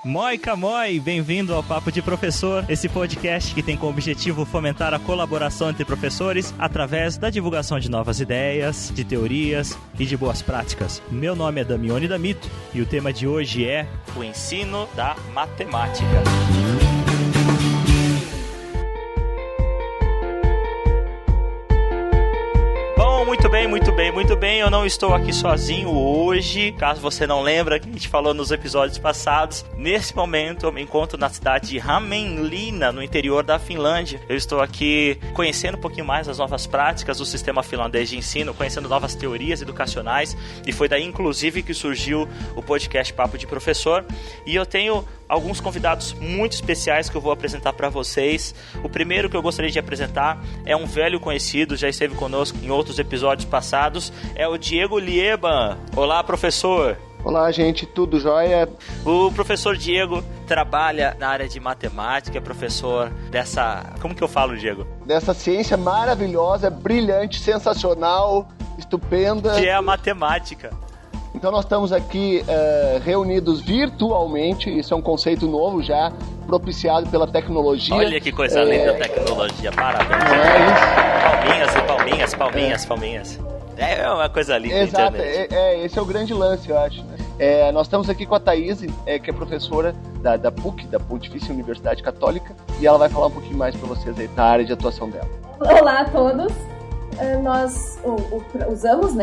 Moica Moi, bem-vindo ao Papo de Professor, esse podcast que tem como objetivo fomentar a colaboração entre professores através da divulgação de novas ideias, de teorias e de boas práticas. Meu nome é Damione Damito e o tema de hoje é o ensino da matemática. Muito bem, eu não estou aqui sozinho hoje, caso você não lembre que a gente falou nos episódios passados. Nesse momento eu me encontro na cidade de Hämeenlinna, no interior da Finlândia. Eu estou aqui conhecendo um pouquinho mais as novas práticas do sistema finlandês de ensino, conhecendo novas teorias educacionais, e foi daí inclusive que surgiu o podcast Papo de Professor. E eu tenho alguns convidados muito especiais que eu vou apresentar para vocês. O primeiro que eu gostaria de apresentar é um velho conhecido, já esteve conosco em outros episódios passados, é o Diego Lieban. Olá, professor! Olá, gente, tudo jóia? O professor Diego trabalha na área de matemática, é professor dessa... Como que eu falo, Diego? Dessa ciência maravilhosa, brilhante, sensacional, estupenda. Que é a matemática. Então nós estamos aqui reunidos virtualmente, isso é um conceito novo já, propiciado pela tecnologia. Olha que coisa linda a tecnologia, parabéns. Palminhas. É uma coisa linda. Exato, esse é o grande lance, eu acho. Nós estamos aqui com a Thaís, que é professora da PUC, da Pontifícia Universidade Católica, e ela vai falar um pouquinho mais para vocês aí da área de atuação dela. Olá a todos. Nós usamos,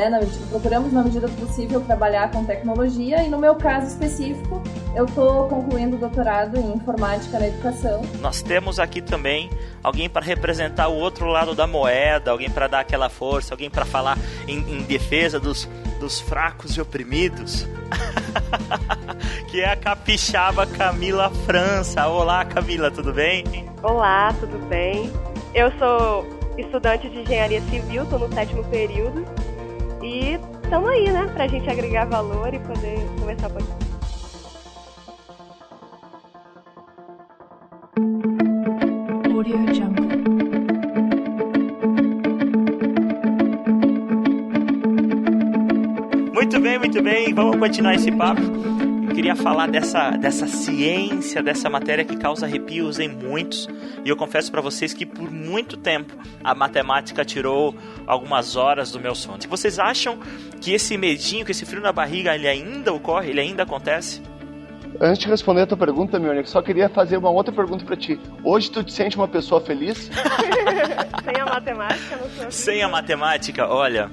procuramos na medida do possível trabalhar com tecnologia e no meu caso específico eu estou concluindo o doutorado em informática na educação. Nós temos aqui também alguém para representar o outro lado da moeda, alguém para dar aquela força, alguém para falar em defesa dos fracos e oprimidos, que é a capixaba Camila França. Olá, Camila, tudo bem? Olá, tudo bem? Eu sou estudante de engenharia civil, estou no 7º período e estamos aí, né, pra gente agregar valor e poder conversar um pouquinho. Audio Jungle. Muito bem, vamos continuar esse papo. Eu queria falar dessa ciência, dessa matéria que causa arrepios em muitos. E eu confesso para vocês que por muito tempo a matemática tirou algumas horas do meu sono. Vocês acham que esse medinho, que esse frio na barriga, ele ainda ocorre, ele ainda acontece? Antes de responder a tua pergunta, meu amigo, só queria fazer uma outra pergunta para ti. Hoje tu te sente uma pessoa feliz? Sem a matemática, não sou feliz. Sem a matemática, olha...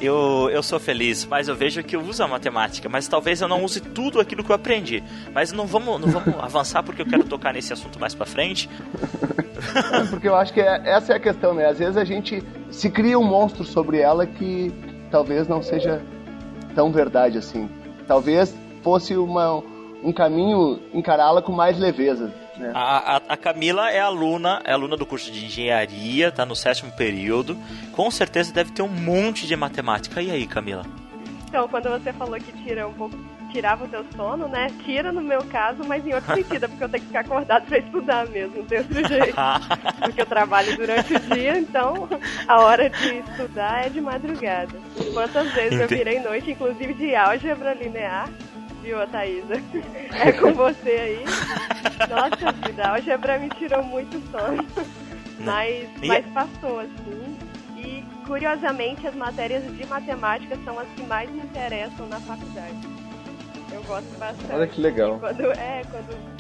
Eu sou feliz, mas eu vejo que eu uso a matemática, mas talvez eu não use tudo aquilo que eu aprendi. Mas não vamos avançar porque eu quero tocar nesse assunto mais pra frente. Porque eu acho que essa é a questão, né? Às vezes a gente se cria um monstro sobre ela que talvez não seja tão verdade assim. Talvez fosse um caminho encará-la com mais leveza. Né? A Camila é aluna do curso de engenharia, tá no 7º período. Com certeza deve ter um monte de matemática. E aí, Camila? Então, quando você falou que tirava o teu sono, né? Tira no meu caso, mas em outro sentido, porque eu tenho que ficar acordado pra estudar mesmo, não tem outro jeito. Porque eu trabalho durante o dia, então a hora de estudar é de madrugada. Quantas vezes eu virei noite, inclusive de álgebra linear, viu, Thaísa? É com você aí. Nossa vida, a álgebra me tirou muito sono. Mas passou, assim. E, curiosamente, as matérias de matemática são as que mais me interessam na faculdade. Eu gosto bastante. Olha que legal. Quando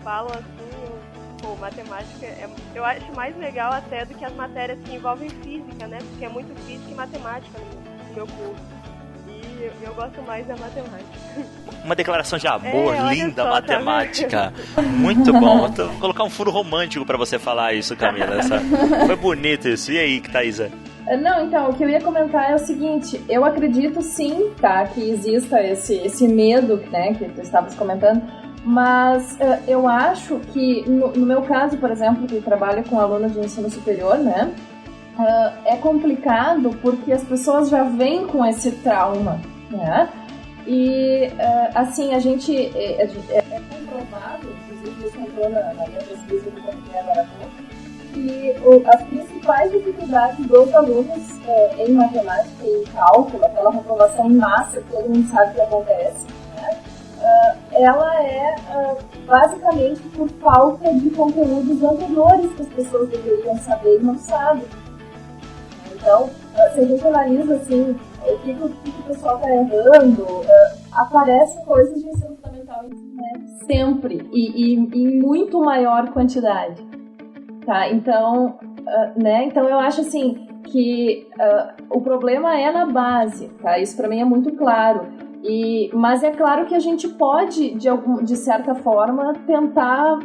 falam assim, matemática, eu acho mais legal até do que as matérias que envolvem física, né? Porque é muito física e matemática no meu curso. Eu gosto mais da matemática. Uma declaração de amor, linda só, matemática. Tá muito bom. Vou colocar um furo romântico pra você falar isso, Camila. Foi bonito isso. E aí, Thaísa? Não, então, o que eu ia comentar é o seguinte, eu acredito sim, tá, que exista esse medo, né, que tu estavas comentando, mas eu acho que, no meu caso, por exemplo, que trabalho com alunos de ensino superior, né, é complicado porque as pessoas já vêm com esse trauma, né? E, assim, a gente é comprovado, inclusive isso entrou na minha pesquisa do Comitê agora, que as principais dificuldades dos alunos em matemática e em cálculo, aquela reprovação em massa que todo mundo sabe que acontece, né? ela é basicamente por falta de conteúdos anteriores que as pessoas deveriam saber e não sabem. Então, se a gente analisa assim, o que o pessoal está errando, aparecem coisas de ensino fundamental e ensino médio sempre, e em muito maior quantidade. Tá? Então, então eu acho assim que o problema é na base, tá? Isso para mim é muito claro. Mas é claro que a gente pode, de certa forma, tentar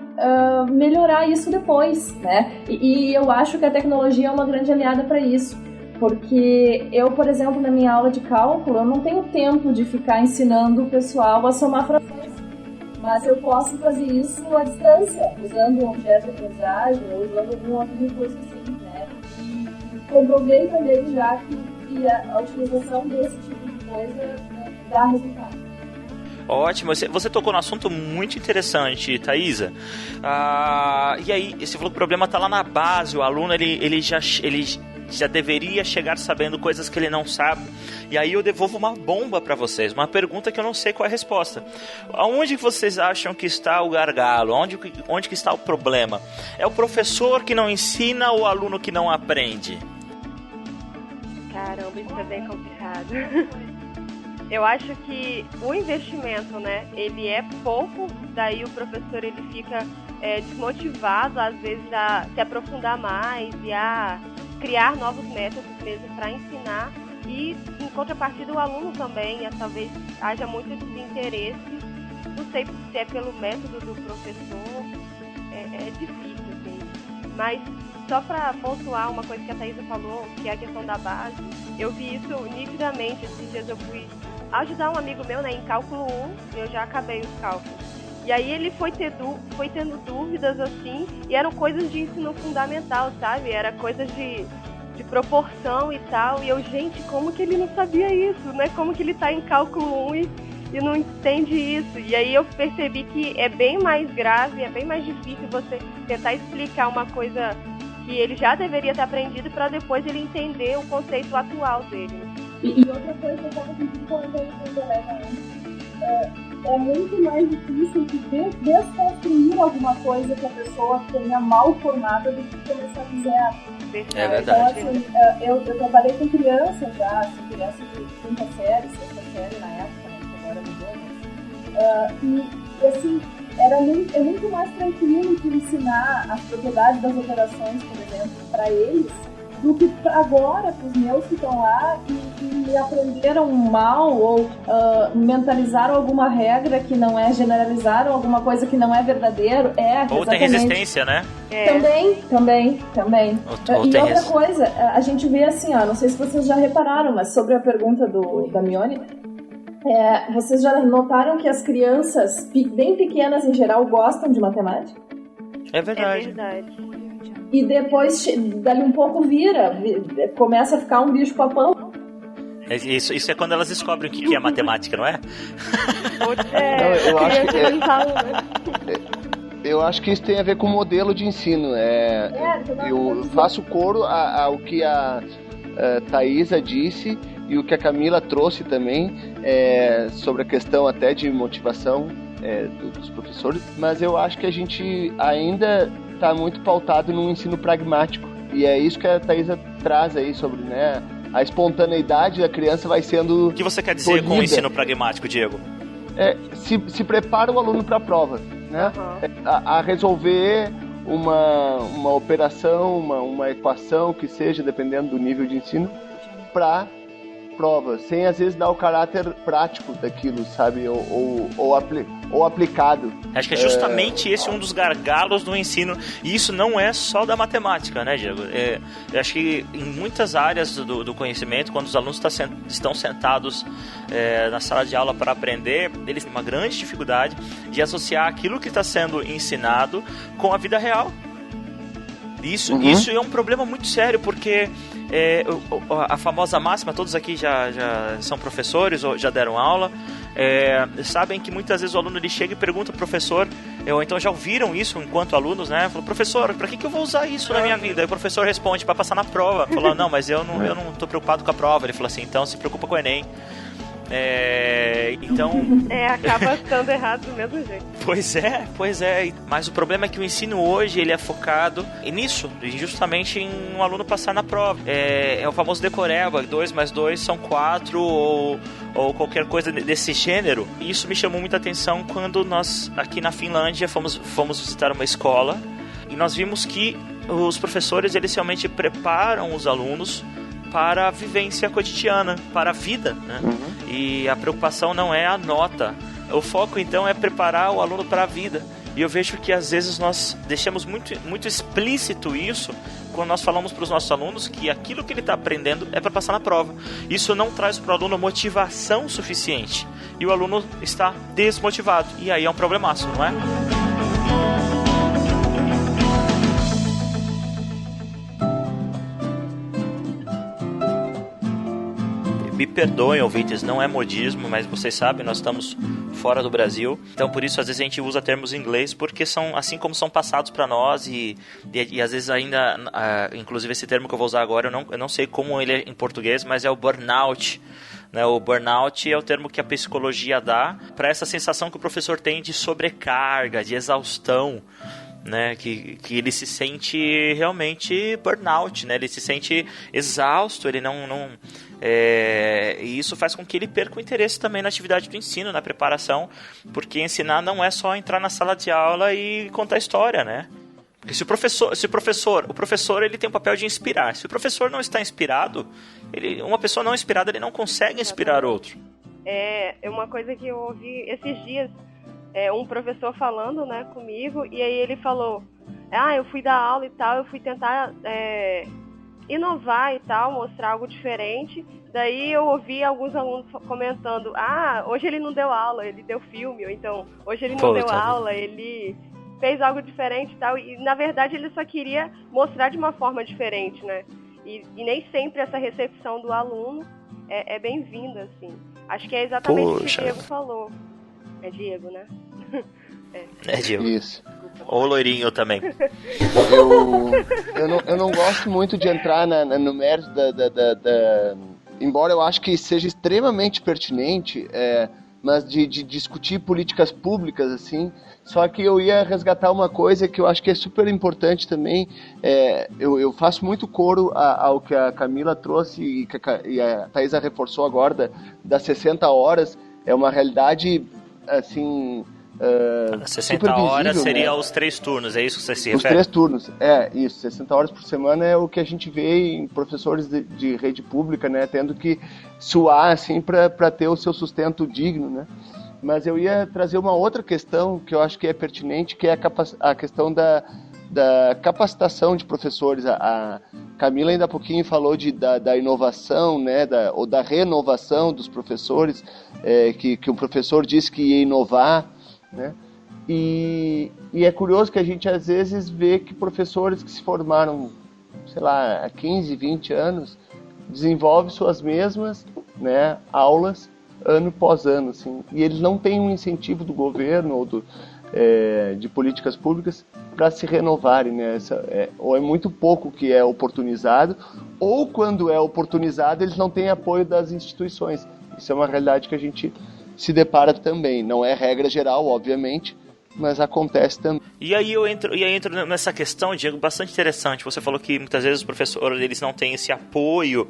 melhorar isso depois, né? E eu acho que a tecnologia é uma grande aliada para isso. Porque eu, por exemplo, na minha aula de cálculo, eu não tenho tempo de ficar ensinando o pessoal a somar frações. Mas eu posso fazer isso à distância, usando um objeto de aprendizagem ou usando algum outro recurso assim, né? E comprovei também já que a utilização desse tipo de coisa dá resultado. Ótimo, você tocou num assunto muito interessante, Thaisa. E aí, você falou que o problema está lá na base, o aluno ele já deveria chegar sabendo coisas que ele não sabe. E aí eu devolvo uma bomba para vocês, uma pergunta que eu não sei qual é a resposta. Aonde vocês acham que está o gargalo? Onde que está o problema? É o professor que não ensina ou o aluno que não aprende? Caramba, isso é bem complicado. Eu acho que o investimento, né, ele é pouco, daí o professor ele fica desmotivado, às vezes, a se aprofundar mais e a criar novos métodos mesmo para ensinar. E, em contrapartida, o aluno também, talvez haja muito desinteresse. Não sei se é pelo método do professor, é difícil, assim. Mas, só para pontuar uma coisa que a Thaisa falou, que é a questão da base, eu vi isso nitidamente. Esses dias eu fui ajudar um amigo meu, né, em cálculo 1, e eu já acabei os cálculos. E aí ele foi tendo dúvidas, assim, e eram coisas de ensino fundamental, sabe? Era coisas de proporção e tal. E eu, gente, como que ele não sabia isso, né? Como que ele tá em cálculo 1 e não entende isso? E aí eu percebi que é bem mais grave, é bem mais difícil você tentar explicar uma coisa que ele já deveria ter aprendido para depois ele entender o conceito atual dele. E outra coisa que eu estava tentando comentar com o colega antes, é muito mais difícil de desconstruir alguma coisa que a pessoa tenha mal formada do que começar do zero. É verdade. Então, assim, eu trabalhei com crianças já, assim, crianças de quinta série, sexta série na época, né, que agora mudou, e assim, é muito mais tranquilo que ensinar as propriedades das operações, por exemplo, para eles, do que agora para os meus que estão lá e aprenderam mal ou mentalizaram alguma regra que não é, generalizaram alguma coisa que não é verdadeiro. Ou tem resistência, né? Também. Ou E outra coisa, a gente vê assim, não sei se vocês já repararam, mas sobre a pergunta da Mione, vocês já notaram que as crianças bem pequenas em geral gostam de matemática? É verdade. É verdade. E depois, dali um pouco começa a ficar um bicho papão. Isso é quando elas descobrem o que é matemática, não é? Eu acho que isso tem a ver com o modelo de ensino. Eu faço coro ao que a Thaisa disse e o que a Camila trouxe também sobre a questão até de motivação dos professores, mas eu acho que a gente ainda está muito pautado num ensino pragmático, e é isso que a Thaisa traz aí sobre, né, a espontaneidade da criança vai sendo O que você quer dizer com o ensino pragmático, Diego? Se prepara o aluno para a prova, né? A resolver uma operação, uma equação que seja, dependendo do nível de ensino, para prova, sem às vezes dar o caráter prático daquilo, sabe? Ou aplicado. Acho que é justamente esse um dos gargalos do ensino, e isso não é só da matemática, né, Diego? Eu acho que em muitas áreas do conhecimento, quando os alunos estão sentados na sala de aula para aprender, eles têm uma grande dificuldade de associar aquilo que está sendo ensinado com a vida real. Isso é um problema muito sério, porque a famosa máxima, todos aqui já são professores ou já deram aula, sabem que muitas vezes o aluno ele chega e pergunta ao professor, ou então já ouviram isso enquanto alunos, né? Falou, professor, para que eu vou usar isso na minha vida? Aí o professor responde, para passar na prova. Falou, não, mas eu não tô preocupado com a prova. Ele falou assim, então se preocupa com o Enem. Então... acaba estando errado do mesmo jeito. Pois é. Mas o problema é que o ensino hoje, ele é focado nisso, justamente em um aluno passar na prova. É o famoso decoreba, 2 mais 2 são 4, ou qualquer coisa desse gênero. E isso me chamou muita atenção quando nós, aqui na Finlândia, fomos visitar uma escola, e nós vimos que os professores, eles realmente preparam os alunos para a vivência cotidiana, para a vida, né? E a preocupação não é a nota. O foco, então, é preparar o aluno para a vida. E eu vejo que, às vezes, nós deixamos muito explícito isso quando nós falamos para os nossos alunos que aquilo que ele está aprendendo é para passar na prova. Isso não traz para o aluno motivação suficiente. E o aluno está desmotivado. E aí é um problemaço, não é? Me perdoem, ouvintes, não é modismo, mas vocês sabem, nós estamos fora do Brasil, então por isso às vezes a gente usa termos em inglês, porque são assim como são passados para nós e às vezes ainda, inclusive esse termo que eu vou usar agora, eu não sei como ele é em português, mas é o burnout. O burnout é o termo que a psicologia dá para essa sensação que o professor tem de sobrecarga, de exaustão, né, que ele se sente realmente burnout, né, ele se sente exausto, ele e isso faz com que ele perca o interesse também na atividade do ensino, na preparação, porque ensinar não é só entrar na sala de aula e contar história, né? Porque o professor ele tem o papel de inspirar. Se o professor não está inspirado, uma pessoa não inspirada, ele não consegue inspirar outro. É uma coisa que eu ouvi esses dias, um professor falando, né, comigo, e aí ele falou, eu fui dar aula e tal, eu fui tentar inovar e tal, mostrar algo diferente. Daí eu ouvi alguns alunos comentando, hoje ele não deu aula, ele deu filme, ou então, hoje ele não deu aula, ele fez algo diferente e tal, e na verdade ele só queria mostrar de uma forma diferente, né? E nem sempre essa recepção do aluno é bem-vinda, assim. Acho que é exatamente o que o Diego falou. É Diego, né? É Diego. Isso. Ou loirinho também. Eu não gosto muito de entrar no mérito embora eu acho que seja extremamente pertinente, mas de discutir políticas públicas, assim. Só que eu ia resgatar uma coisa que eu acho que é super importante também. Eu faço muito coro ao que a Camila trouxe e a Thaisa reforçou agora, das 60 horas. É uma realidade, assim... 60 horas seria, né? Os 3 turnos, é isso que você se refere? Os 3 turnos, isso. 60 horas por semana é o que a gente vê em professores de rede pública, né? Tendo que suar, assim, para ter o seu sustento digno, né? Mas eu ia trazer uma outra questão que eu acho que é pertinente, que é a questão da capacitação de professores. A Camila ainda há pouquinho falou da inovação, né? Ou da renovação dos professores, que o professor disse que ia inovar, né? E é curioso que a gente às vezes vê que professores que se formaram, sei lá, há 15, 20 anos, desenvolvem suas mesmas, né, aulas ano após ano, assim, e eles não têm um incentivo do governo ou de políticas públicas para se renovarem, né? Ou é muito pouco que é oportunizado, ou quando é oportunizado eles não têm apoio das instituições. Isso é uma realidade que a gente se depara também. Não é regra geral, obviamente, mas acontece também. E aí eu entro nessa questão, Diego, bastante interessante. Você falou que muitas vezes os professores eles não têm esse apoio,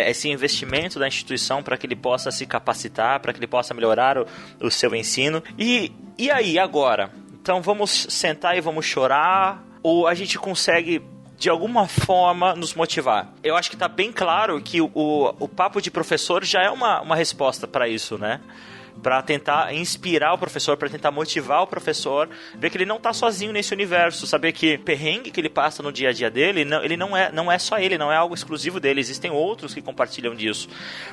esse investimento da instituição para que ele possa se capacitar, para que ele possa melhorar o seu ensino. E aí, agora? Então vamos sentar e vamos chorar? Ou a gente consegue, de alguma forma, nos motivar? Eu acho que está bem claro que o papo de professor já é uma resposta para isso, né? Para tentar inspirar o professor, para tentar motivar o professor, ver que ele não está sozinho nesse universo, saber que o perrengue que ele passa no dia a dia dele, ele não é só ele, não é algo exclusivo dele, existem outros que compartilham disso,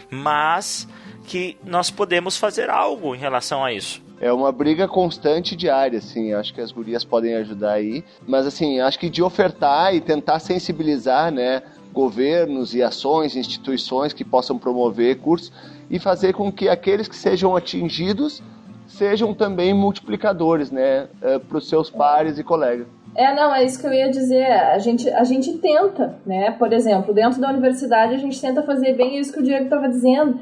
mas que nós podemos fazer algo em relação a isso. É uma briga constante diária, assim, acho que as gurias podem ajudar aí, mas assim, acho que de ofertar e tentar sensibilizar, né, governos e ações, instituições que possam promover cursos e fazer com que aqueles que sejam atingidos sejam também multiplicadores, né, para os seus pares e colegas. É isso que eu ia dizer, a gente tenta, né, por exemplo, dentro da universidade a gente tenta fazer bem isso que o Diego estava dizendo,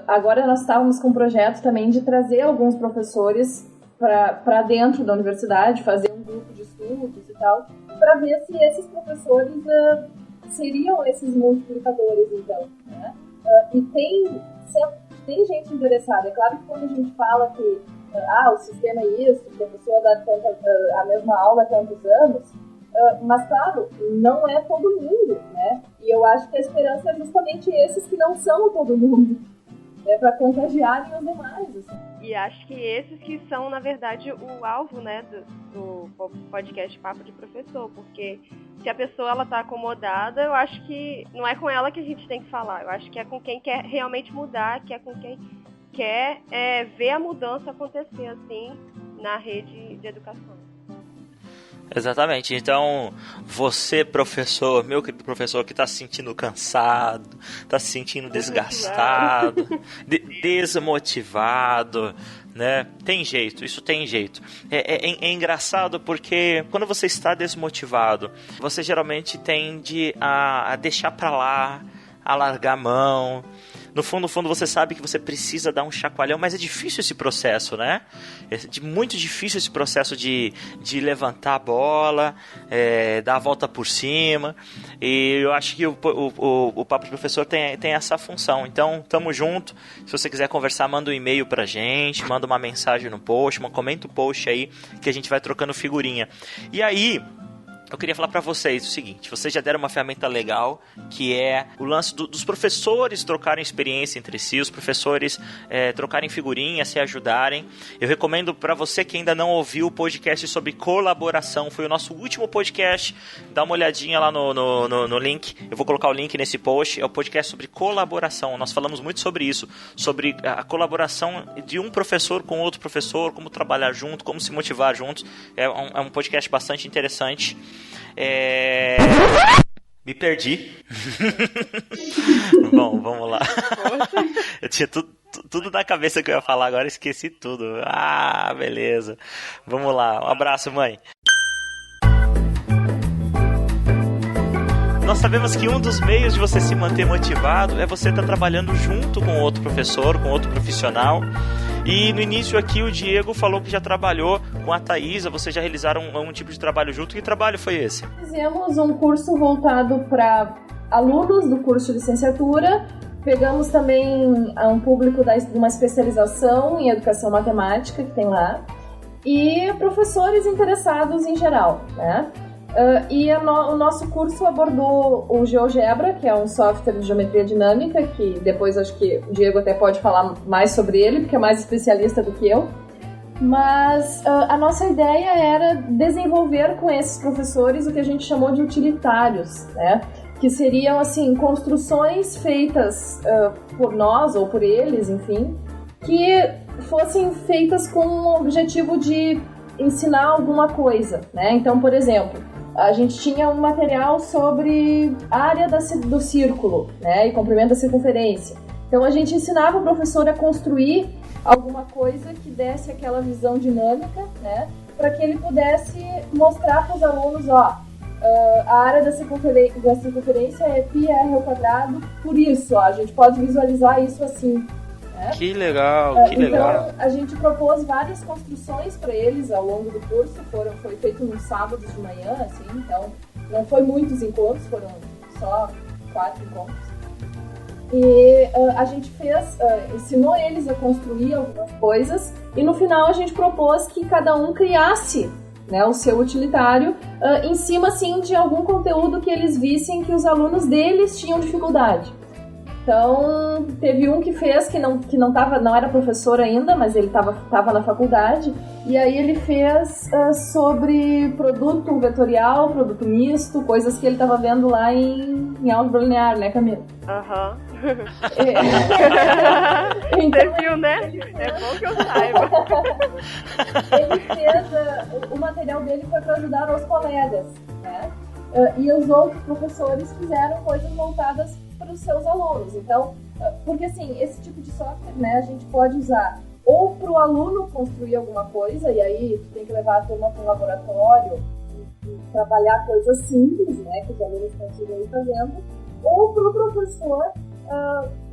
agora nós estávamos com um projeto também de trazer alguns professores para dentro da universidade, fazer um grupo de estudos e tal, para ver se esses professores seriam esses multiplicadores, então, né? E tem gente interessada. É claro que quando a gente fala que o sistema é isso, que a pessoa dá a mesma aula há tantos anos, mas claro, não é todo mundo, né? E eu acho que a esperança é justamente esses que não são todo mundo, né? Para contagiarem os demais, assim. E acho que esses que são, na verdade, o alvo, né, do podcast Papo de Professor, porque se a pessoa ela tá acomodada, eu acho que não é com ela que a gente tem que falar, eu acho que é com quem quer realmente mudar, que é com quem quer ver a mudança acontecer, assim, na rede de educação. Exatamente. Então, você, professor, meu querido professor, que está se sentindo cansado, está se sentindo desgastado, desmotivado, né? Tem jeito, isso tem jeito. É engraçado porque quando você está desmotivado, você geralmente tende a deixar para lá, a largar a mão. No fundo, você sabe que você precisa dar um chacoalhão, mas é difícil esse processo, né? É muito difícil esse processo de levantar a bola, dar a volta por cima. E eu acho que o Papo de Professor tem essa função. Então, tamo junto. Se você quiser conversar, manda um e-mail pra gente, manda uma mensagem no post, comenta o post aí, que a gente vai trocando figurinha. E aí, eu queria falar para vocês o seguinte: vocês já deram uma ferramenta legal, que é o lance dos professores trocarem experiência entre si, os professores trocarem figurinhas, se ajudarem. Eu recomendo para você que ainda não ouviu o podcast sobre colaboração, foi o nosso último podcast, dá uma olhadinha lá no link, eu vou colocar o link nesse post, é o podcast sobre colaboração. Nós falamos muito sobre isso, sobre a colaboração de um professor com outro professor, como trabalhar junto, como se motivar juntos. É um podcast bastante interessante. Me perdi. Bom, vamos lá. Eu tinha tudo na cabeça que eu ia falar, agora esqueci tudo. Beleza. Vamos lá. Um abraço, mãe. Nós sabemos que um dos meios de você se manter motivado é você estar trabalhando junto com outro professor, com outro profissional. E no início aqui o Diego falou que já trabalhou com a Thaisa, vocês já realizaram um tipo de trabalho junto. Que trabalho foi esse? Fizemos um curso voltado para alunos do curso de licenciatura, pegamos também um público de uma especialização em educação matemática que tem lá, e professores interessados em geral, né? O nosso curso abordou o GeoGebra, que é um software de geometria dinâmica, que depois acho que o Diego até pode falar mais sobre ele, porque é mais especialista do que eu. Mas a nossa ideia era desenvolver com esses professores o que a gente chamou de utilitários, né? Que seriam, assim, construções feitas por nós ou por eles, enfim, que fossem feitas com o objetivo de ensinar alguma coisa, né? Então, por exemplo, a gente tinha um material sobre a área do círculo, né, e comprimento da circunferência. Então a gente ensinava o professor a construir alguma coisa que desse aquela visão dinâmica, né, para que ele pudesse mostrar para os alunos, a área da circunferência é πr², por isso, a gente pode visualizar isso assim. Que legal, que então, legal. A gente propôs várias construções para eles ao longo do curso, foi feito nos sábados de manhã, assim, então não foi muitos encontros, foram só 4 encontros. E a gente ensinou eles a construir algumas coisas, e no final a gente propôs que cada um criasse, né, o seu utilitário em cima, assim, de algum conteúdo que eles vissem que os alunos deles tinham dificuldade. Então, teve um que fez, que não era professor ainda, mas ele estava na faculdade, e aí ele fez sobre produto vetorial, produto misto, coisas que ele estava vendo lá em álgebra linear, né, Camila? Aham. Então, você viu, né? É bom que eu saiba. Ele fez, o material dele foi para ajudar os colegas, né? E os outros professores fizeram coisas voltadas para os seus alunos. Então, porque assim, esse tipo de software, né, a gente pode usar ou para o aluno construir alguma coisa, e aí tu tem que levar a turma para um laboratório e trabalhar coisas simples, né, que os alunos consigam ir fazendo, ou para o professor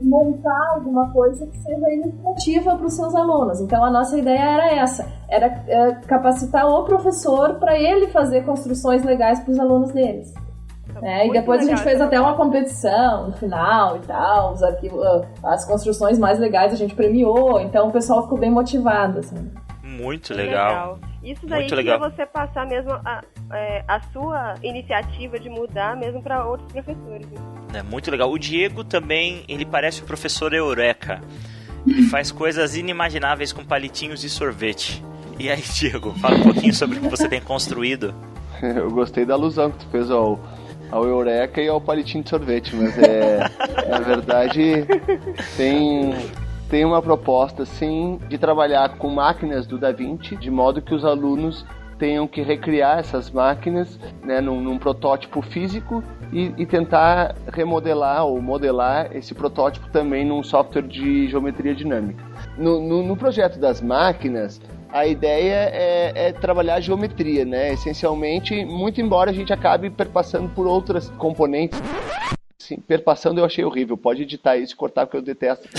montar alguma coisa que seja ilustrativa para os seus alunos. Então a nossa ideia era essa, era capacitar o professor para ele fazer construções legais para os alunos deles. E depois a gente fez até uma competição no final e tal, os arquivos, as construções mais legais a gente premiou, então o pessoal ficou bem motivado, assim. Muito legal. Isso daí é você passar mesmo a sua iniciativa de mudar mesmo para outros professores. É muito legal. O Diego também, ele parece o professor Eureka. Ele faz coisas inimagináveis com palitinhos de sorvete. E aí, Diego, fala um pouquinho sobre o que você tem construído. Eu gostei da alusão que tu fez ao Eureka e ao palitinho de sorvete, mas na verdade tem uma proposta, sim, de trabalhar com máquinas do Da Vinci, de modo que os alunos tenham que recriar essas máquinas, né, num protótipo físico e tentar remodelar ou modelar esse protótipo também num software de geometria dinâmica. No projeto das máquinas, a ideia é trabalhar a geometria, né? Essencialmente, muito embora a gente acabe perpassando por outras componentes. Sim, perpassando eu achei horrível, pode editar isso e cortar porque eu detesto.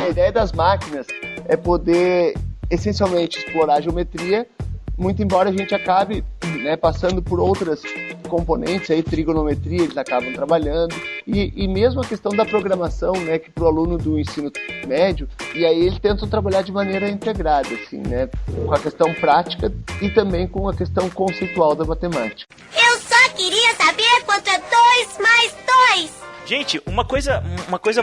A ideia das máquinas é poder essencialmente explorar a geometria, muito embora a gente acabe, né, passando por outras componentes, aí trigonometria eles acabam trabalhando, e mesmo a questão da programação, né, que para o aluno do ensino médio, e aí eles tentam trabalhar de maneira integrada, assim, né, com a questão prática e também com a questão conceitual da matemática. Eu só queria saber quanto é 2 mais 2. Gente, uma coisa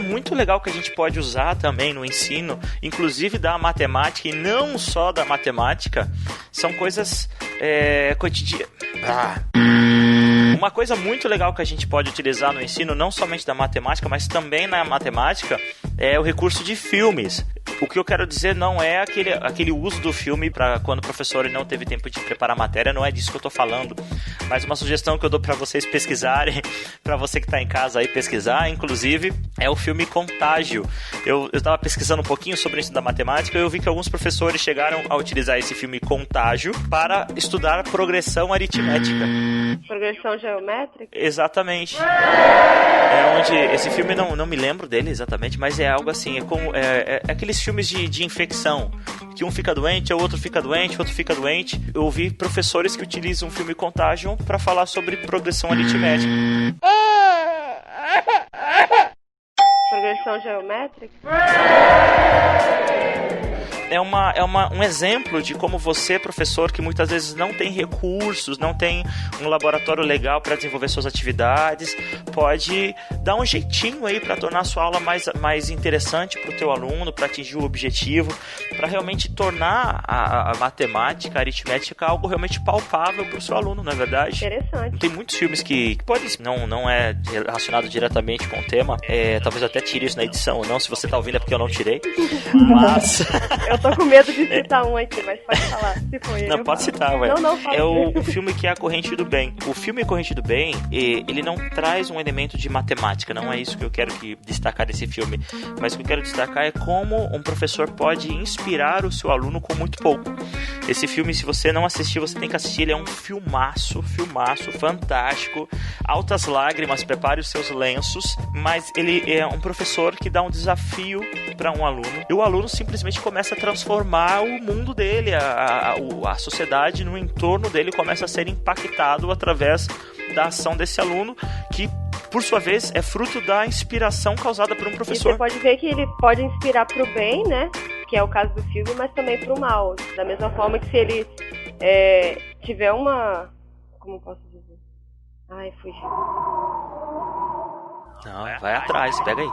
muito legal que a gente pode usar também no ensino, inclusive da matemática e não só da matemática, são coisas cotidianas. Uma coisa muito legal que a gente pode utilizar no ensino, não somente da matemática, mas também na matemática, é o recurso de filmes. O que eu quero dizer não é aquele uso do filme para quando o professor não teve tempo de preparar a matéria, não é disso que eu estou falando. Mas uma sugestão que eu dou para vocês pesquisarem, para você que está em casa aí pesquisar, inclusive, é o filme Contágio. Eu estava pesquisando um pouquinho sobre isso da matemática e eu vi que alguns professores chegaram a utilizar esse filme Contágio para estudar progressão aritmética. Progressão geométrica? Exatamente. É onde esse filme, não me lembro dele exatamente, mas é algo assim, é aqueles filmes de infecção, que um fica doente, o outro fica doente, o outro fica doente. Eu ouvi professores que utilizam o filme Contágio para falar sobre progressão aritmética. Progressão geométrica? É um exemplo de como você, professor, que muitas vezes não tem recursos, não tem um laboratório legal para desenvolver suas atividades, pode dar um jeitinho aí para tornar a sua aula mais interessante para o teu aluno, para atingir o objetivo, para realmente tornar a matemática, a aritmética algo realmente palpável para o seu aluno, não é verdade? Interessante. Tem muitos filmes que podem, não é relacionado diretamente com o tema, talvez eu até tire isso na edição ou não, se você está ouvindo é porque eu não tirei, mas... Eu tô com medo de citar um aqui, mas pode falar. Se foi não, pode citar, ué. Não, pode. É o filme que é A Corrente do Bem. O filme Corrente do Bem, ele não traz um elemento de matemática, não é isso que eu quero destacar desse filme. Mas o que eu quero destacar é como um professor pode inspirar o seu aluno com muito pouco. Esse filme, se você não assistiu, você tem que assistir. Ele é um filmaço, fantástico. Altas lágrimas, prepare os seus lenços. Mas ele é um professor que dá um desafio para um aluno. E o aluno simplesmente começa a transformar o mundo dele, a sociedade no entorno dele começa a ser impactado através da ação desse aluno, que por sua vez é fruto da inspiração causada por um professor. E você pode ver que ele pode inspirar pro bem, né, que é o caso do filme, mas também pro mal, da mesma forma que se ele tiver uma... como posso dizer? Ai, fugiu. Não, vai atrás, pega aí.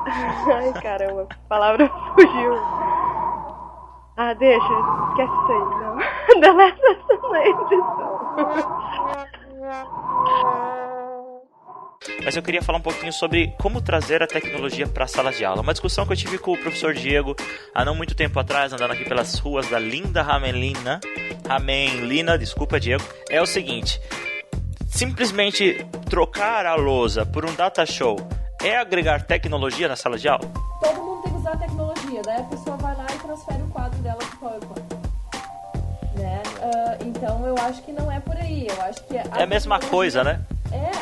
Ai, caramba, a palavra fugiu. Ah, deixa, esquece isso aí, não. Deleta essa na edição. Mas eu queria falar um pouquinho sobre como trazer a tecnologia para a sala de aula. Uma discussão que eu tive com o professor Diego há não muito tempo atrás, andando aqui pelas ruas da linda Ramenlina, desculpa, Diego, é o seguinte: simplesmente trocar a lousa por um data show é agregar tecnologia na sala de aula? Todo mundo tem que usar tecnologia, daí a pessoa vai lá e transfere o quadro dela pro PowerPoint. Né? Então eu acho que não é por aí. Eu acho que é a mesma coisa, né?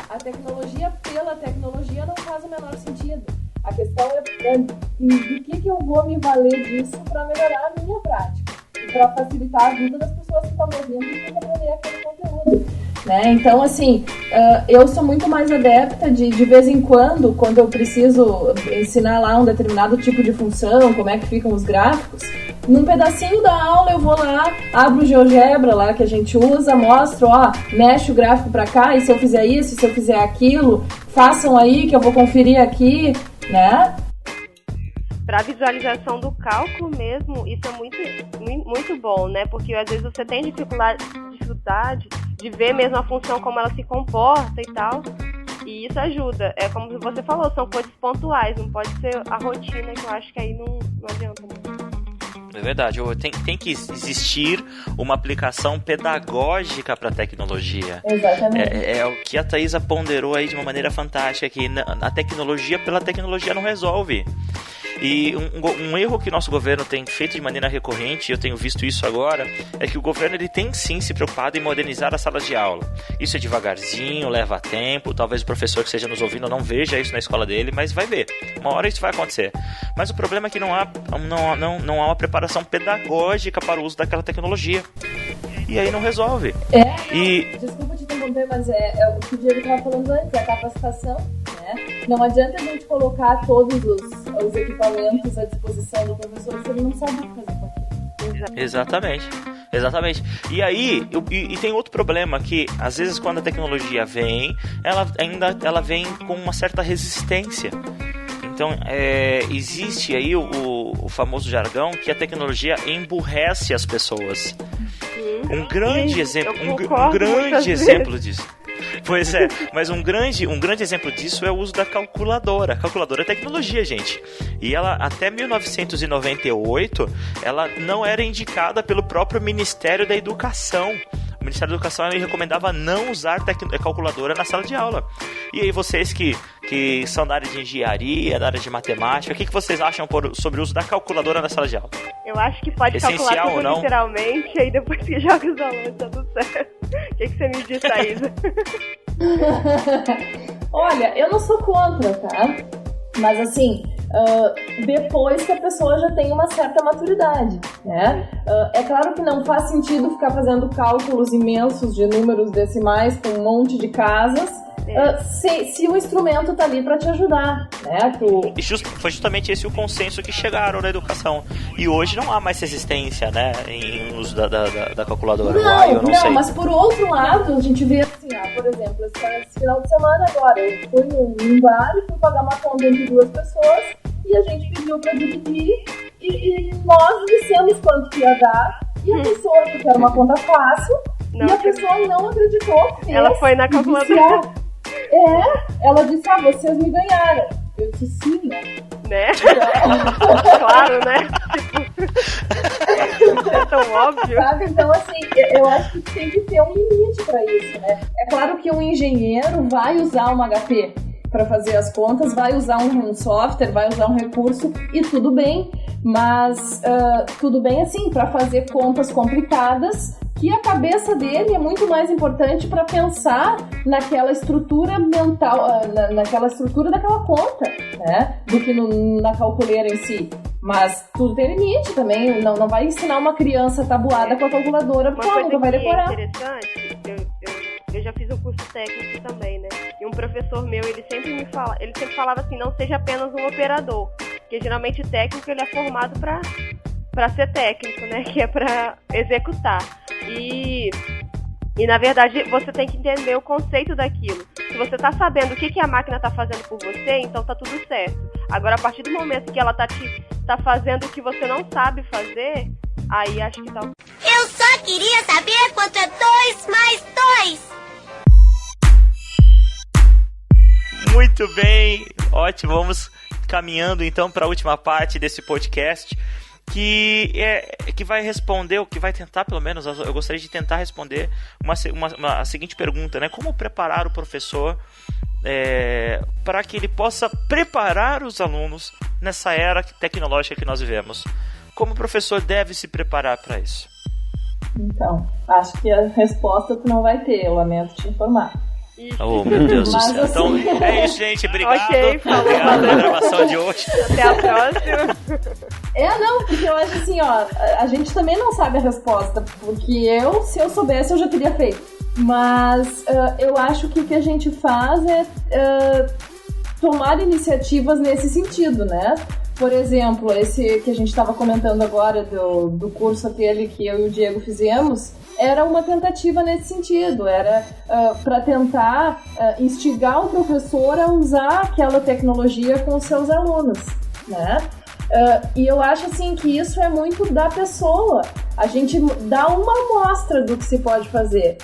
A tecnologia pela tecnologia não faz o menor sentido. A questão é do que eu vou me valer disso para melhorar a minha prática e para facilitar a vida das pessoas que estão me ouvindo e que vão aprender aquele conteúdo. Né? Então, assim, eu sou muito mais adepta de vez em quando eu preciso ensinar lá um determinado tipo de função, como é que ficam os gráficos, num pedacinho da aula eu vou lá, abro o GeoGebra lá que a gente usa, mostro, mexe o gráfico pra cá, e se eu fizer isso, se eu fizer aquilo, façam aí que eu vou conferir aqui, né? Para visualização do cálculo mesmo, isso é muito, muito bom, né? Porque às vezes você tem dificuldade de ver mesmo a função, como ela se comporta e tal. E isso ajuda. É como você falou, são coisas pontuais, não pode ser a rotina, que eu acho que aí não adianta muito. É verdade, tem que existir uma aplicação pedagógica para a tecnologia. Exatamente. É o que a Thaisa ponderou aí de uma maneira fantástica, que a tecnologia pela tecnologia não resolve. E um erro que nosso governo tem feito de maneira recorrente, eu tenho visto isso agora, é que o governo ele tem sim se preocupado em modernizar as salas de aula. Isso é devagarzinho, leva tempo, talvez o professor que esteja nos ouvindo não veja isso na escola dele, mas vai ver. Uma hora isso vai acontecer. Mas o problema é que não há uma preparação pedagógica para o uso daquela tecnologia. E aí não resolve. Desculpa te interromper, mas é o que o Diego estava falando antes, é a capacitação, né? Não adianta a gente colocar todos os equipamentos à disposição do professor se ele não sabe o que fazer com aquilo. Exatamente. E aí, e tem outro problema, que às vezes quando a tecnologia vem, ela vem com uma certa resistência. Então, existe aí o famoso jargão que a tecnologia emburrece as pessoas. Um grande exemplo disso. Pois é, mas um grande exemplo disso é o uso da calculadora. A calculadora é tecnologia, gente. E ela, até 1998, ela não era indicada pelo próprio Ministério da Educação. O Ministério da Educação ele recomendava não usar calculadora na sala de aula. E aí vocês que são da área de engenharia, da área de matemática, o que vocês acham sobre o uso da calculadora na sala de aula? Eu acho que pode calcular tudo literalmente, e aí depois que joga os alunos, tá tudo certo. O que você me diz, Thaisa? Olha, eu não sou contra, tá? Mas assim, depois que a pessoa já tem uma certa maturidade, né? É claro que não faz sentido ficar fazendo cálculos imensos de números decimais com um monte de casas, se o instrumento tá ali para te ajudar, né? E foi justamente esse o consenso que chegaram na educação. E hoje não há mais resistência, né, em uso da calculadora. Não, sei. Mas por outro lado, a gente vê assim, por exemplo, esse final de semana agora, eu fui num bar e fui pagar uma conta entre duas pessoas e a gente pediu para dividir e nós dissemos quanto que ia dar e a pessoa, porque era uma conta fácil, e a pessoa não acreditou. Ela foi na calculadora. Ela disse, vocês me ganharam. Eu disse, sim, né? Claro, né? É tão óbvio. Sabe? Então, assim, eu acho que tem que ter um limite pra isso, né? É claro que um engenheiro vai usar uma HP para fazer as contas, vai usar um software, vai usar um recurso e tudo bem, mas tudo bem assim, para fazer contas complicadas, que a cabeça dele é muito mais importante para pensar naquela estrutura mental, naquela estrutura daquela conta, né, do que na calculeira em si. Mas tudo tem limite também, não vai ensinar uma criança tabuada com a calculadora, porque ela nunca vai decorar. É interessante, eu já fiz um curso técnico também, né? E um professor meu, ele sempre falava assim, não seja apenas um operador, porque geralmente o técnico ele é formado para ser técnico, né? Que é para executar. E na verdade você tem que entender o conceito daquilo. Se você tá sabendo o que a máquina tá fazendo por você, então tá tudo certo. Agora, a partir do momento que ela tá fazendo o que você não sabe fazer, aí acho que tá... Eu só queria saber quanto é 2 mais 2. Muito bem, ótimo. Vamos caminhando então para a última parte desse podcast, que vai responder, o que vai tentar, pelo menos, eu gostaria de tentar responder a seguinte pergunta, né? Como preparar o professor para que ele possa preparar os alunos nessa era tecnológica que nós vivemos? Como o professor deve se preparar para isso? Então, acho que a resposta tu não vai ter, eu lamento te informar. Oh, meu Deus do céu. Então, é isso, gente. Obrigado. Ok, falou. Obrigado pela gravação de hoje. Até a próxima. Não, porque eu acho assim, ó, a gente também não sabe a resposta, porque se eu soubesse, eu já teria feito. Mas eu acho que o que a gente faz é tomar iniciativas nesse sentido, né? Por exemplo, esse que a gente estava comentando agora do curso aquele que eu e o Diego fizemos, era uma tentativa nesse sentido, era para tentar instigar o professor a usar aquela tecnologia com os seus alunos, né? E eu acho assim que isso é muito da pessoa, a gente dá uma amostra do que se pode fazer.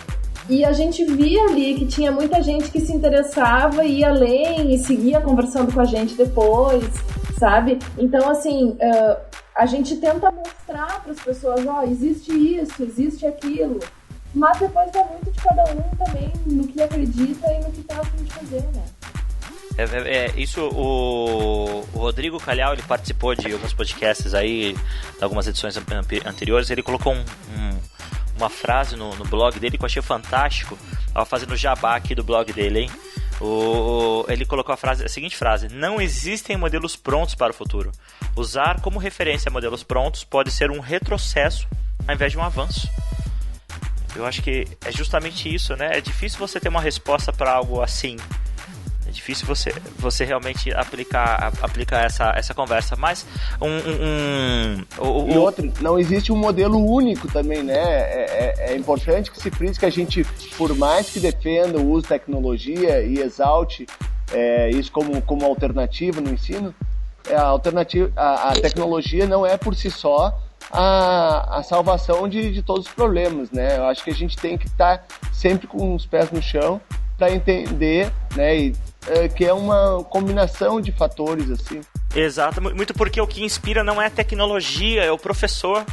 E a gente via ali que tinha muita gente que se interessava e ia além e seguia conversando com a gente depois, sabe? Então, assim, a gente tenta mostrar para as pessoas, existe isso, existe aquilo. Mas depois vai muito de cada um também no que acredita e no que tá a fim de fazer, né? Isso, o Rodrigo Calhau, ele participou de alguns podcasts aí, de algumas edições anteriores, ele colocou uma frase no blog dele que eu achei fantástico. Tava fazendo jabá aqui do blog dele, hein? Ele colocou a seguinte frase: não existem modelos prontos para o futuro. Usar como referência modelos prontos pode ser um retrocesso ao invés de um avanço. Eu acho que é justamente isso, né? É difícil você ter uma resposta para algo assim. É difícil você realmente aplicar essa conversa. Mas E outro, não existe um modelo único também, né? É importante que se frise que a gente, por mais que defenda o uso de tecnologia e exalte isso como alternativa no ensino, a tecnologia não é por si só a salvação de todos os problemas, né? Eu acho que a gente tem que estar sempre com os pés no chão para entender, né? Que é uma combinação de fatores, assim. Exato, muito porque o que inspira não é a tecnologia, é o professor.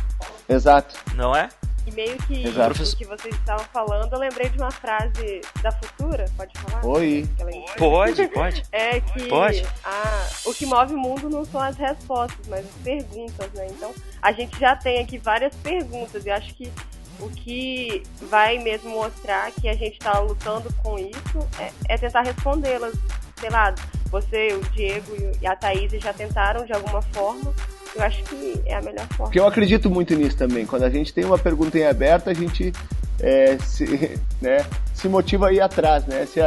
Exato. Não é? E meio que Exato. o que vocês estavam falando, eu lembrei de uma frase da Futura, pode falar? Oi. Pode. É que Pode. O que move o mundo não são as respostas, mas as perguntas, né? Então, a gente já tem aqui várias perguntas, e acho que o que vai mesmo mostrar que a gente está lutando com isso é tentar respondê-las. Sei lá, você, o Diego e a Thaís já tentaram de alguma forma. Eu acho que é a melhor forma. Porque eu acredito muito nisso também. Quando a gente tem uma pergunta em aberto, a gente se motiva a ir atrás, né? Se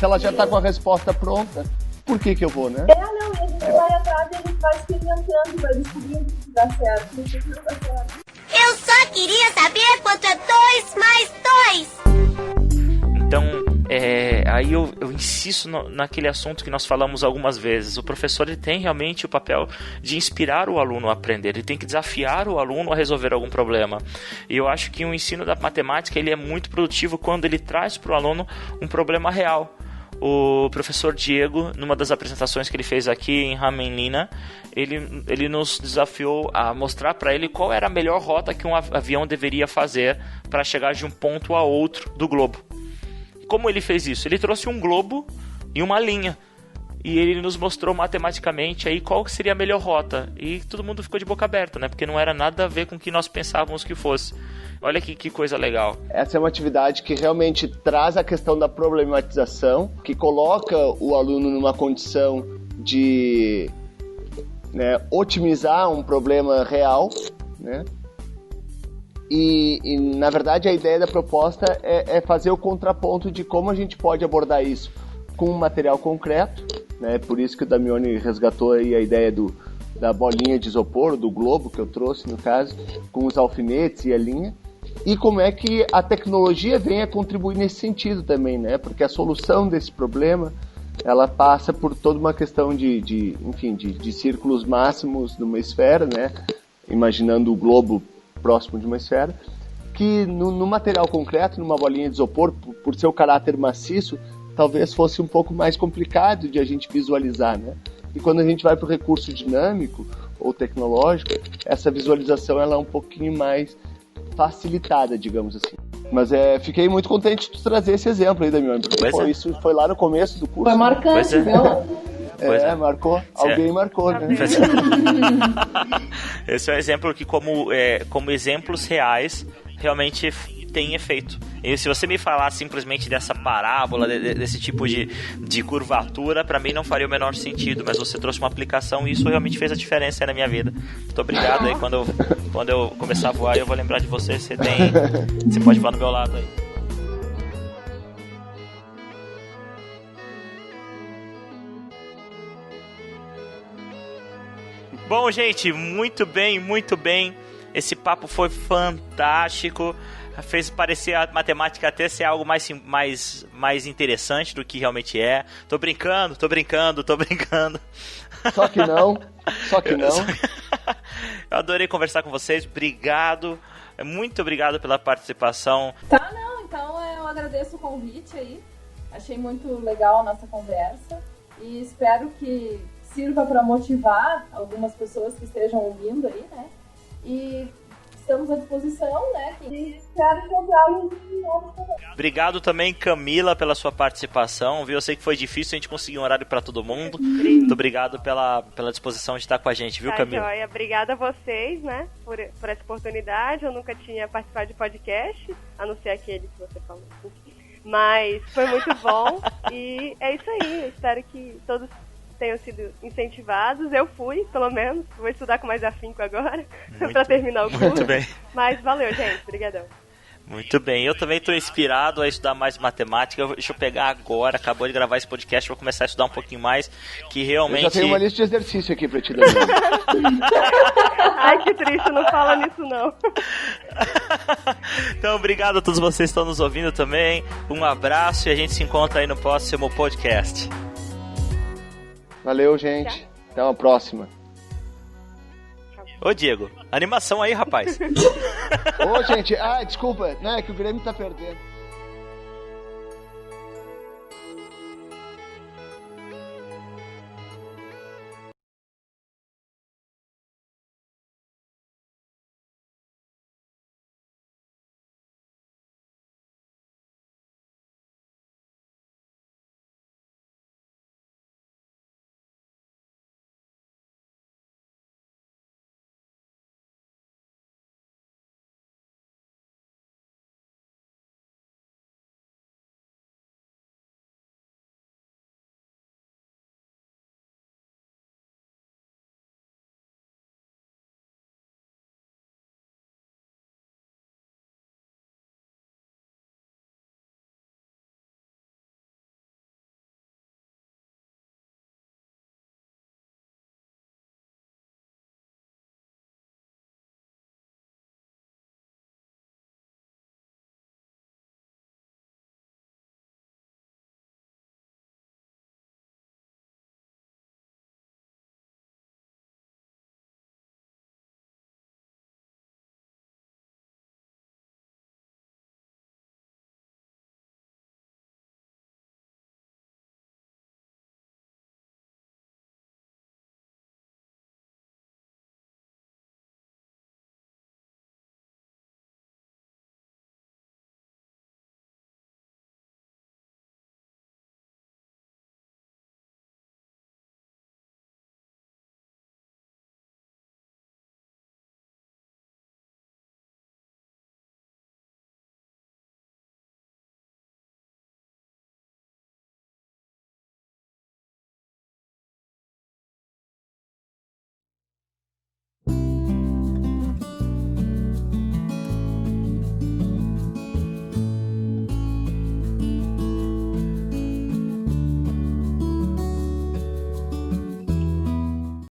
ela já está com a resposta pronta, por que eu vou, né? E a gente vai atrás e a gente vai experimentando, vai descobrindo se dá certo, se não dá certo. Eu só queria saber quanto é 2 mais 2. Então, aí eu insisto naquele assunto que nós falamos algumas vezes. O professor, ele tem realmente o papel de inspirar o aluno a aprender. Ele tem que desafiar o aluno a resolver algum problema. E eu acho que o ensino da matemática, ele é muito produtivo quando ele traz para o aluno um problema real. O professor Diego, numa das apresentações que ele fez aqui em Hämeenlinna, ele nos desafiou a mostrar para ele qual era a melhor rota que um avião deveria fazer para chegar de um ponto a outro do globo. Como ele fez isso? Ele trouxe um globo e uma linha. E ele nos mostrou matematicamente aí qual seria a melhor rota. E todo mundo ficou de boca aberta, né? Porque não era nada a ver com o que nós pensávamos que fosse. Olha que coisa legal. Essa é uma atividade que realmente traz a questão da problematização, que coloca o aluno numa condição de otimizar um problema real, né? E, na verdade, a ideia da proposta é fazer o contraponto de como a gente pode abordar isso com um material concreto, né? Por isso que o Damione resgatou aí a ideia da bolinha de isopor, do globo que eu trouxe, no caso, com os alfinetes e a linha. E como é que a tecnologia vem a contribuir nesse sentido também, né? Porque a solução desse problema, ela passa por toda uma questão de círculos máximos numa esfera, né? Imaginando o globo próximo de uma esfera, que no material concreto, numa bolinha de isopor, por seu caráter maciço, talvez fosse um pouco mais complicado de a gente visualizar, né? E quando a gente vai para o recurso dinâmico ou tecnológico, essa visualização ela é um pouquinho mais facilitada, digamos assim. Mas fiquei muito contente de trazer esse exemplo aí, Damione, porque isso foi lá no começo do curso. Foi marcante, viu? Marcou. Alguém marcou, né? Esse é um exemplo que, como exemplos reais, realmente tem efeito. E se você me falar simplesmente dessa parábola, desse tipo de curvatura, pra mim não faria o menor sentido, mas você trouxe uma aplicação e isso realmente fez a diferença aí na minha vida. Muito obrigado aí, quando eu começar a voar eu vou lembrar de você, você pode voar no meu lado aí. Bom, gente, muito bem. Esse papo foi fantástico. Fez parecer a matemática até ser algo mais interessante do que realmente é. Tô brincando. Só que não. Eu adorei conversar com vocês. Obrigado. Muito obrigado pela participação. Tá, não, então eu agradeço o convite aí. Achei muito legal a nossa conversa. E espero que sirva para motivar algumas pessoas que estejam ouvindo aí, né? E estamos à disposição, né? E espero encontrá-los de novo também. Obrigado também, Camila, pela sua participação. Viu? Eu sei que foi difícil a gente conseguir um horário para todo mundo. Muito obrigado pela disposição de estar com a gente, viu, Camila? Joia. Obrigada a vocês, né, por essa oportunidade. Eu nunca tinha participado de podcast, a não ser aquele que você falou. Mas foi muito bom. E é isso aí. Eu espero que todos tenham sido incentivados. Eu fui, pelo menos. Vou estudar com mais afinco agora para terminar o curso. Muito bem. Mas valeu, gente. Obrigadão. Muito bem. Eu também estou inspirado a estudar mais matemática. Deixa eu pegar agora. Acabou de gravar esse podcast. Vou começar a estudar um pouquinho mais. Que realmente... Eu já tenho uma lista de exercício aqui para te dar. Ai, que triste. Não fala nisso, não. Então, obrigado a todos vocês que estão nos ouvindo também. Um abraço e a gente se encontra aí no próximo podcast. Valeu, gente. Até uma próxima. Ô, Diego, animação aí, rapaz. Ô, gente, desculpa, né, que o Grêmio tá perdendo.